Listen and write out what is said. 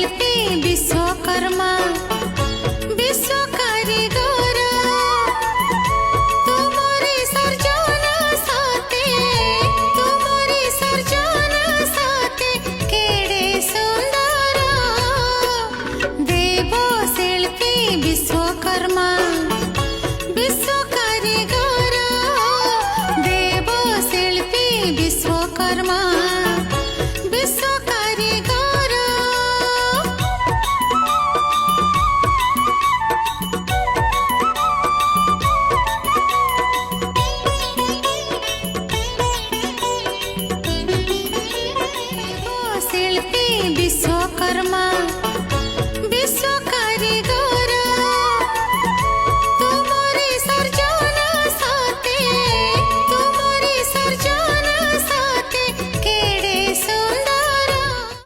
शिल्पी विश्वकर्मा विश्व कारीगर तुमरी सर्जन साथे केड़े सुंदर देव शिल्पी विश्वकर्मा विश्व कारीगर देव शिल्पी विश्वकर्मा विश्व कारीगर शिल्पी विश्वकर्मा